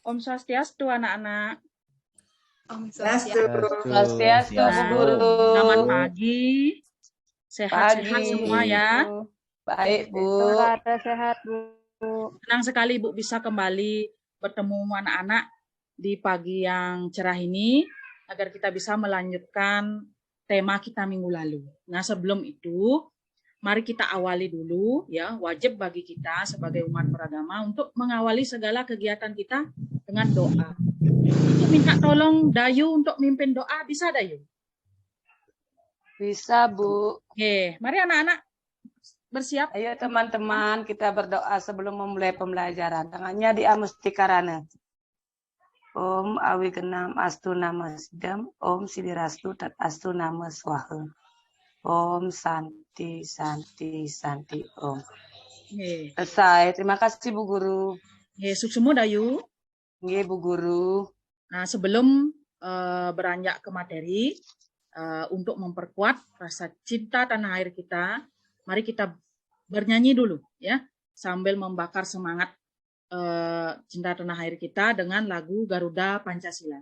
Om Swastiastu anak-anak. Om Swastiastu, Bu Guru. Selamat pagi. Sehat-sehat semua ya. Baik, Bu. Sehat, Bu. Senang sekali Ibu bisa kembali bertemu anak-anak di pagi yang cerah ini agar kita bisa melanjutkan tema kita minggu lalu. Nah, sebelum itu mari kita awali dulu ya, wajib bagi kita sebagai umat beragama untuk mengawali segala kegiatan kita dengan doa. Ibu minta tolong Dayu untuk mimpin doa, bisa Dayu? Bisa, Bu. Oke, mari anak-anak bersiap. Ayo teman-teman, kita berdoa sebelum memulai pembelajaran. Tangannya di Amustikarana. Om Awi Genam Astu Nama Sidam, Om Sidirastu Tat Astu Nama Swaha. Om Santi, Santi, Santi, Om. Selesai. Terima kasih, Bu Guru. Suksemu Dayu. Nggih, Bu Guru. Nah, sebelum beranjak ke materi, untuk memperkuat rasa cinta tanah air kita, mari kita bernyanyi dulu ya, sambil membakar semangat cinta tanah air kita dengan lagu Garuda Pancasila.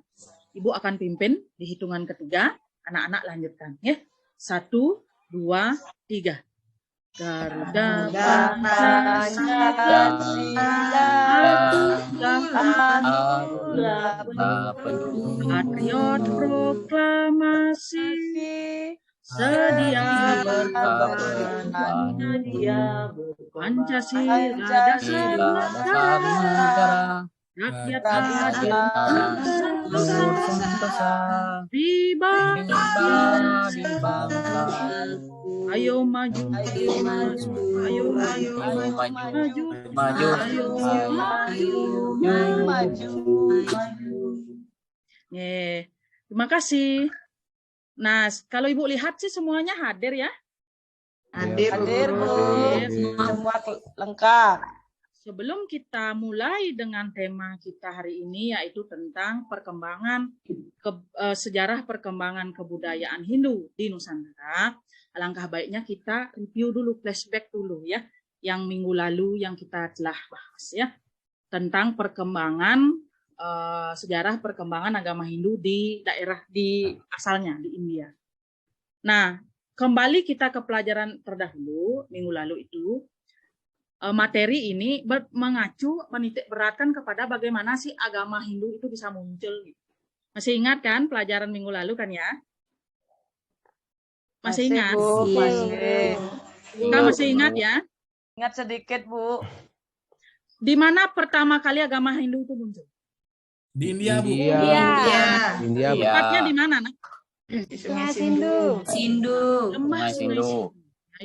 Ibu akan pimpin di hitungan ketiga, anak-anak lanjutkan ya. 1, 2, 3. Garuda Pancasila, patriot proklamasi, sedia berkorban, Pancasila dasar negara, rakyat adil sentosa, di bangsa, ayo maju, ayo maju, ayo maju. Terima kasih. Nah, kalau Ibu lihat sih semuanya hadir ya. Hadir, Bu. Semua lengkap. Sebelum kita mulai dengan tema kita hari ini, yaitu tentang perkembangan sejarah perkembangan kebudayaan Hindu di Nusantara, alangkah baiknya kita review dulu, flashback dulu ya, yang minggu lalu yang kita telah bahas ya, tentang perkembangan sejarah perkembangan agama Hindu di daerah di asalnya di India. Nah, kembali kita ke pelajaran terdahulu minggu lalu itu. Materi ini mengacu, menitik beratkan kepada bagaimana sih agama Hindu itu bisa muncul. Masih ingat kan pelajaran minggu lalu kan ya? Masih ingat? Bu. Masih. Kita masih ingat ya? Ingat sedikit, Bu. Di mana pertama kali agama Hindu itu muncul? Di India, Bu. India. Tepatnya di mana, Nak? Sungai Sindu. Lembah Sungai Sindu. Nah,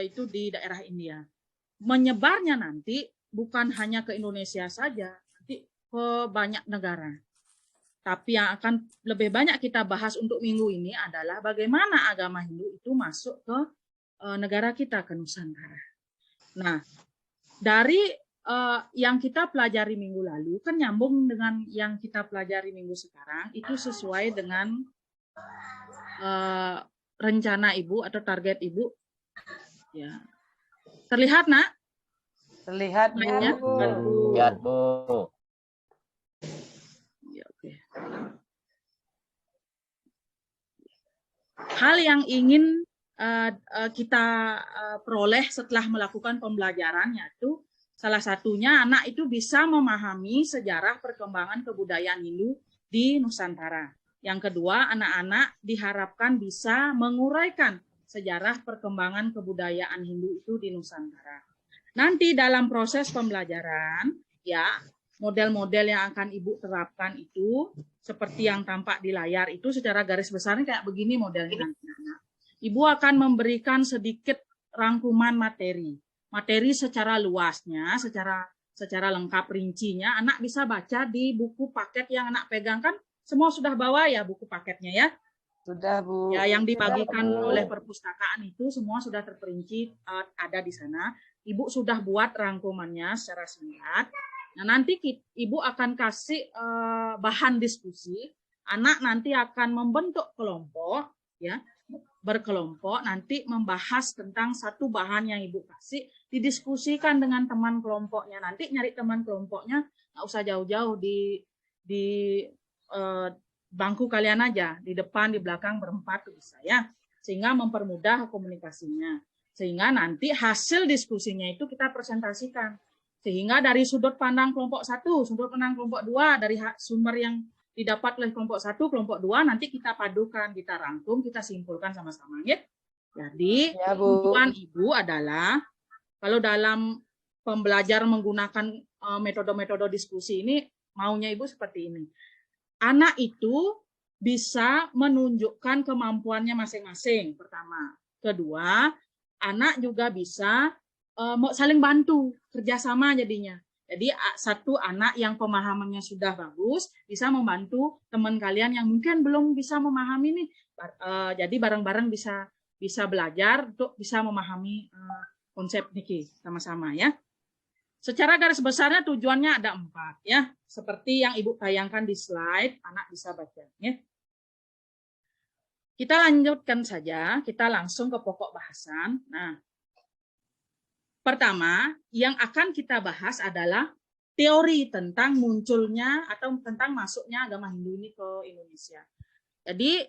itu di daerah India. Menyebarnya nanti bukan hanya ke Indonesia saja, nanti ke banyak negara. Tapi yang akan lebih banyak kita bahas untuk minggu ini adalah bagaimana agama Hindu itu masuk ke negara kita, ke Nusantara. Nah, dari yang kita pelajari minggu lalu, kan nyambung dengan yang kita pelajari minggu sekarang, itu sesuai dengan rencana Ibu atau target Ibu. Ya. Terlihat, Nak? Terlihat, Bu. Lihat, Bu. Ya, oke. Hal yang ingin kita peroleh setelah melakukan pembelajaran yaitu salah satunya anak itu bisa memahami sejarah perkembangan kebudayaan Hindu di Nusantara. Yang kedua, anak-anak diharapkan bisa menguraikan sejarah perkembangan kebudayaan Hindu itu di Nusantara. Nanti dalam proses pembelajaran, ya, model-model yang akan Ibu terapkan itu, seperti yang tampak di layar itu secara garis besarnya kayak begini modelnya. Ibu akan memberikan sedikit rangkuman materi. Materi secara luasnya, secara lengkap rincinya, anak bisa baca di buku paket yang anak pegang kan, semua sudah bawa ya buku paketnya ya. Sudah, Bu. Ya, yang dibagikan oleh perpustakaan itu semua sudah terperinci ada di sana. Ibu sudah buat rangkumannya secara singkat. Nah, nanti Ibu akan kasih bahan diskusi. Anak nanti akan membentuk kelompok, ya, berkelompok nanti membahas tentang satu bahan yang Ibu kasih, didiskusikan dengan teman kelompoknya. Nanti nyari teman kelompoknya nggak usah jauh-jauh di bangku kalian aja, di depan, di belakang berempat tuh bisa ya. Sehingga mempermudah komunikasinya. Sehingga nanti hasil diskusinya itu kita presentasikan. Sehingga dari sudut pandang kelompok 1, sudut pandang kelompok 2, dari sumber yang didapat oleh kelompok 1, kelompok 2, nanti kita padukan, kita rangkum, kita simpulkan sama-sama. Ya? Jadi, Ya, Bu. tujuan Ibu adalah, kalau dalam pembelajar menggunakan metode-metode diskusi ini, maunya Ibu seperti ini. Anak itu bisa menunjukkan kemampuannya masing-masing, pertama. Kedua, anak juga bisa saling bantu, kerjasama jadinya. Jadi satu anak yang pemahamannya sudah bagus bisa membantu teman kalian yang mungkin belum bisa memahami nih. Jadi bareng-bareng bisa belajar untuk bisa memahami konsep niki sama-sama ya. Secara garis besarnya tujuannya ada 4 ya. Seperti yang Ibu tayangkan di slide, anak bisa baca ya. Kita lanjutkan saja, kita langsung ke pokok bahasan. Nah, pertama, yang akan kita bahas adalah teori tentang munculnya atau tentang masuknya agama Hindu ini ke Indonesia. Jadi,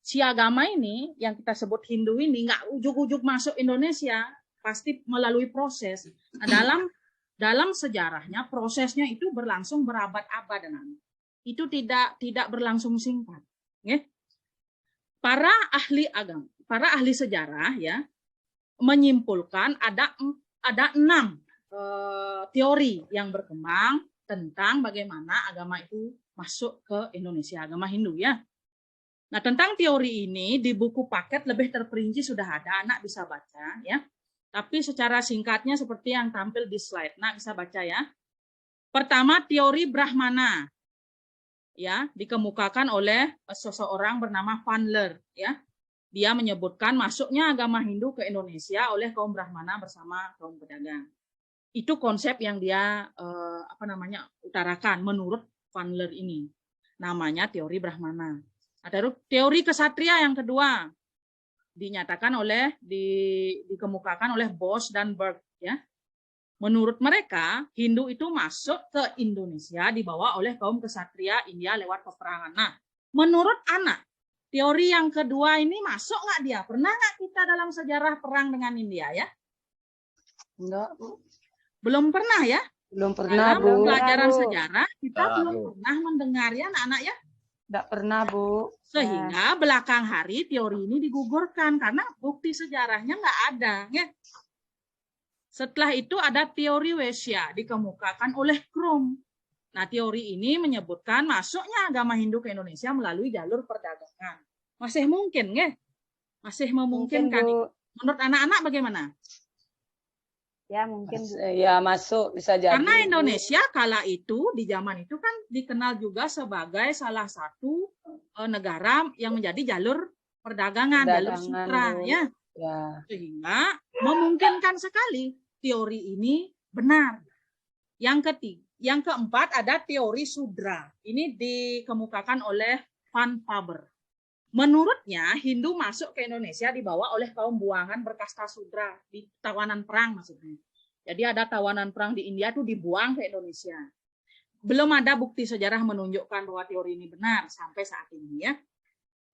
si agama ini, yang kita sebut Hindu ini, nggak ujuk-ujuk masuk Indonesia, pasti melalui proses. Nah, dalam sejarahnya, prosesnya itu berlangsung berabad-abad. Itu tidak berlangsung singkat. Ya. Para ahli sejarah ya menyimpulkan ada 6 teori yang berkembang tentang bagaimana agama itu masuk ke Indonesia, agama Hindu ya. Nah, tentang teori ini di buku paket lebih terperinci sudah ada, anak bisa baca ya. Tapi secara singkatnya seperti yang tampil di slide. Nah, bisa baca ya. Pertama, teori Brahmana. Ya, dikemukakan oleh seseorang bernama Vanler ya. Dia menyebutkan masuknya agama Hindu ke Indonesia oleh kaum Brahmana bersama kaum pedagang. Itu konsep yang dia utarakan menurut Vanler ini. Namanya teori Brahmana. Ada teori kesatria yang kedua dinyatakan dikemukakan oleh Bosch dan Berg ya. Menurut mereka, Hindu itu masuk ke Indonesia dibawa oleh kaum kesatria India lewat peperangan. Nah, menurut anak, teori yang kedua ini masuk nggak dia? Pernah nggak kita dalam sejarah perang dengan India ya? Enggak, Bu. Belum pernah ya? Belum pernah, dalam Bu. pelajaran sejarah kita belum pernah mendengar ya anak-anak ya? Enggak pernah, Bu. Sehingga belakang hari teori ini digugurkan karena bukti sejarahnya nggak ada. Ya? Setelah itu ada teori Wesya dikemukakan oleh Krum. Nah, teori ini menyebutkan masuknya agama Hindu ke Indonesia melalui jalur perdagangan. Masih mungkin, ya? Masih memungkinkan. Mungkin, Bu. Menurut anak-anak bagaimana? Ya, mungkin. Ya, masuk bisa jadi. Karena Indonesia kala itu, di zaman itu kan dikenal juga sebagai salah satu negara yang menjadi jalur perdagangan, jalur sutra, ya. Sehingga memungkinkan sekali teori ini benar. Yang keempat ada teori Sudra. Ini dikemukakan oleh Van Faber. Menurutnya Hindu masuk ke Indonesia dibawa oleh kaum buangan berkasta Sudra di tawanan perang maksudnya. Jadi ada tawanan perang di India itu dibuang ke Indonesia. Belum ada bukti sejarah menunjukkan bahwa teori ini benar sampai saat ini ya.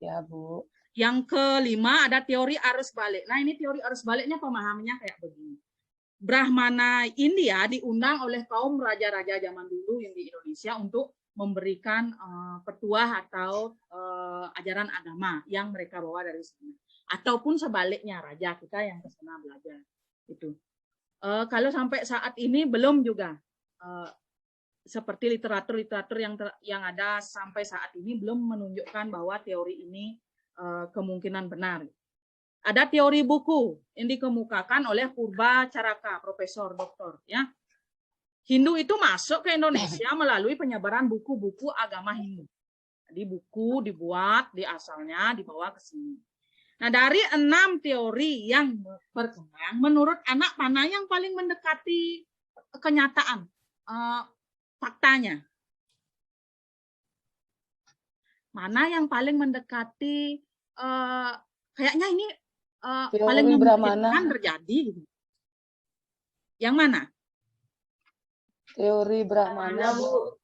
Ya, Bu. Yang kelima ada teori arus balik. Nah, ini teori arus baliknya pemahamannya kayak begini. Brahmana India diundang oleh kaum raja-raja zaman dulu yang di Indonesia untuk memberikan petuah atau ajaran agama yang mereka bawa dari sana. Ataupun sebaliknya, raja kita yang ke sana belajar. Itu. Kalau sampai saat ini belum juga. Seperti literatur-literatur yang ada sampai saat ini belum menunjukkan bahwa teori ini kemungkinan benar. Ada teori buku yang dikemukakan oleh Purba Caraka, profesor, doktor. Ya. Hindu itu masuk ke Indonesia melalui penyebaran buku-buku agama Hindu. Jadi buku dibuat di asalnya dibawa ke sini. Nah, dari 6 teori yang berkembang, menurut anak mana yang paling mendekati kenyataan, faktanya? Mana yang paling mendekati kayaknya ini Teori paling Brahmana. memungkinkan terjadi. Gitu. Yang mana? Teori Brahmana, Bu.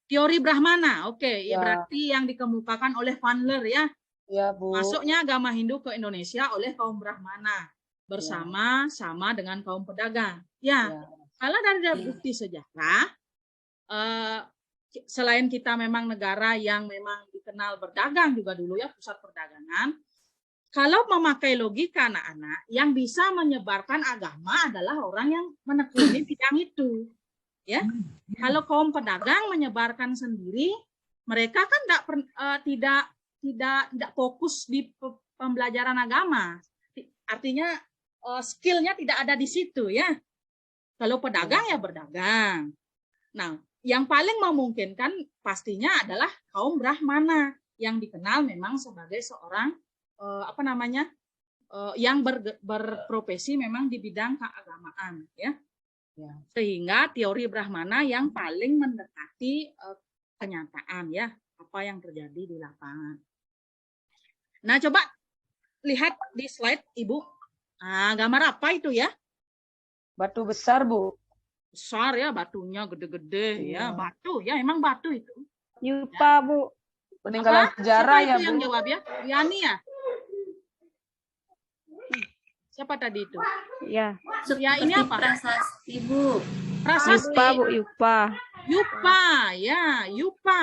Teori Brahmana, oke, ya. Ya. Berarti yang dikemukakan oleh Vanler ya. Ya, Bu. Masuknya agama Hindu ke Indonesia oleh kaum Brahmana bersama sama dengan kaum pedagang. Ya, kalau dari bukti sejarah, selain kita memang negara yang memang dikenal berdagang juga dulu ya, pusat perdagangan. Kalau memakai logika anak-anak, yang bisa menyebarkan agama adalah orang yang menekuni bidang itu. Ya, kalau kaum pedagang menyebarkan sendiri, mereka kan tidak fokus di pembelajaran agama. Artinya skillnya tidak ada di situ ya. Kalau pedagang ya berdagang. Nah, yang paling memungkinkan pastinya adalah kaum Brahmana yang dikenal memang sebagai seorang yang berprofesi memang di bidang keagamaan ya. Sehingga teori Brahmana yang paling mendekati kenyataan ya, apa yang terjadi di lapangan. Nah, coba lihat di slide Ibu. Nah, gambar apa itu ya? Batu besar, Bu. Besar ya, batunya gede-gede ya, batu ya, emang batu itu. Yupa, Bu. Peninggalan sejarah ya, Siapa itu yang Bu. jawab ya? Yani ya? Siapa tadi itu? Ya. Ya, ini apa? Prasasti, Bu. Prasasti. Yupa, Bu, Yupa. Yupa, ya, Yupa.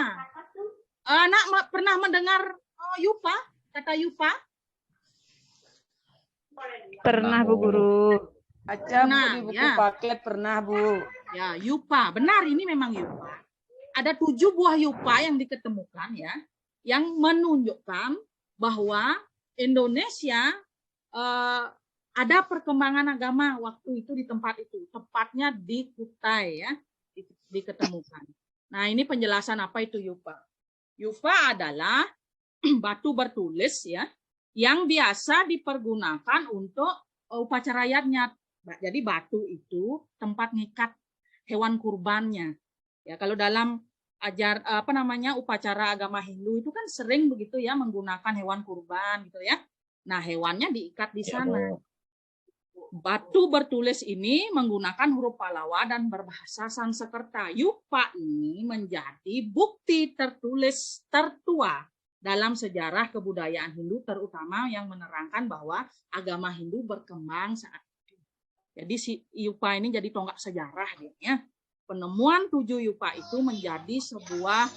Anak pernah mendengar Yupa? Kata Yupa? Pernah, Bu Guru. Baca, Bu, Nah, di buku ya. paket pernah, Bu. Ya, Yupa. Benar, ini memang Yupa. Ada 7 buah Yupa yang diketemukan ya, yang menunjukkan bahwa Indonesia ada perkembangan agama waktu itu di tempat itu, tepatnya di Kutai ya, diketemukan. Nah, ini penjelasan apa itu Yupa. Yupa adalah batu bertulis ya, yang biasa dipergunakan untuk upacara yatnya. Jadi batu itu tempat ngikat hewan kurbannya. Ya, kalau dalam upacara agama Hindu itu kan sering begitu ya menggunakan hewan kurban gitu ya. Nah, hewannya diikat di sana. Batu bertulis ini menggunakan huruf Pallawa dan berbahasa Sanskerta. Yupa ini menjadi bukti tertulis tertua dalam sejarah kebudayaan Hindu, terutama yang menerangkan bahwa agama Hindu berkembang saat itu. Jadi si Yupa ini jadi tonggak sejarah ya. Penemuan 7 Yupa itu menjadi sebuah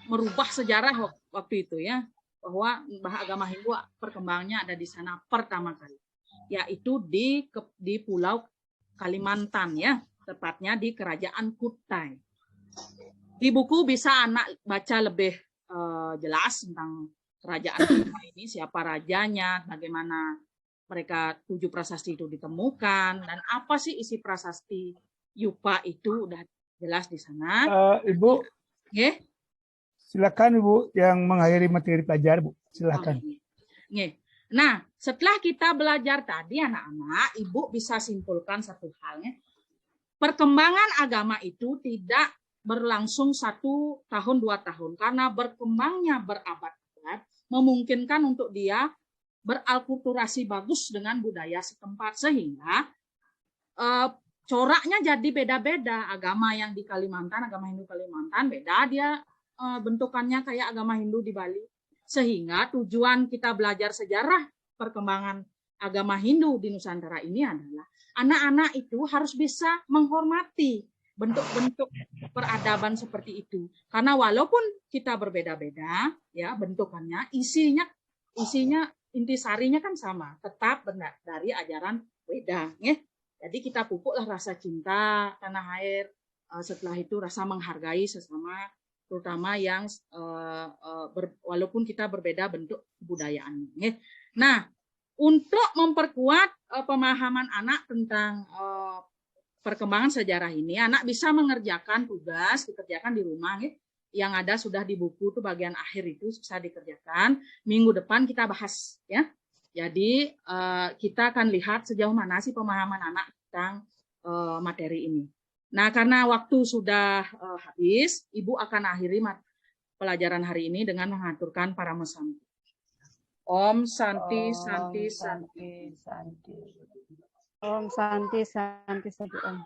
merubah sejarah waktu itu ya, bahwa agama Hindu perkembangannya ada di sana pertama kali, yaitu di Pulau Kalimantan ya, tepatnya di Kerajaan Kutai. Di buku bisa anak baca lebih jelas tentang kerajaan Kutai ini, siapa rajanya, bagaimana mereka 7 prasasti itu ditemukan, dan apa sih isi prasasti Yupa itu udah jelas di sana. Ibu, silakan Ibu yang mengakhiri materi pelajar, Bu. Silakan. Nah, setelah kita belajar tadi anak-anak, Ibu bisa simpulkan satu halnya. Perkembangan agama itu tidak berlangsung 1 tahun 2 tahun, karena berkembangnya berabad-abad memungkinkan untuk dia beralkulturasi bagus dengan budaya setempat, sehingga coraknya jadi beda-beda. Agama yang di Kalimantan, agama Hindu Kalimantan beda dia bentukannya kayak agama Hindu di Bali. Sehingga tujuan kita belajar sejarah perkembangan agama Hindu di Nusantara ini adalah anak-anak itu harus bisa menghormati bentuk-bentuk peradaban seperti itu. Karena walaupun kita berbeda-beda ya bentukannya, isinya intisarinya kan sama, tetap benar dari ajaran Weda. Ya. Jadi kita pupuklah rasa cinta tanah air, setelah itu rasa menghargai sesama, terutama yang walaupun kita berbeda bentuk kebudayaannya. Ya. Nah, untuk memperkuat pemahaman anak tentang perkembangan sejarah ini, anak bisa mengerjakan tugas, dikerjakan di rumah. Ya. Yang ada sudah di buku tuh bagian akhir itu bisa dikerjakan. Minggu depan kita bahas ya. Jadi kita akan lihat sejauh mana sih pemahaman anak tentang materi ini. Nah, karena waktu sudah habis, Ibu akan akhiri pelajaran hari ini dengan mengaturkan para mesanti. Om Santi Santi Santi. Santi. Om Santi Santi Santi Om.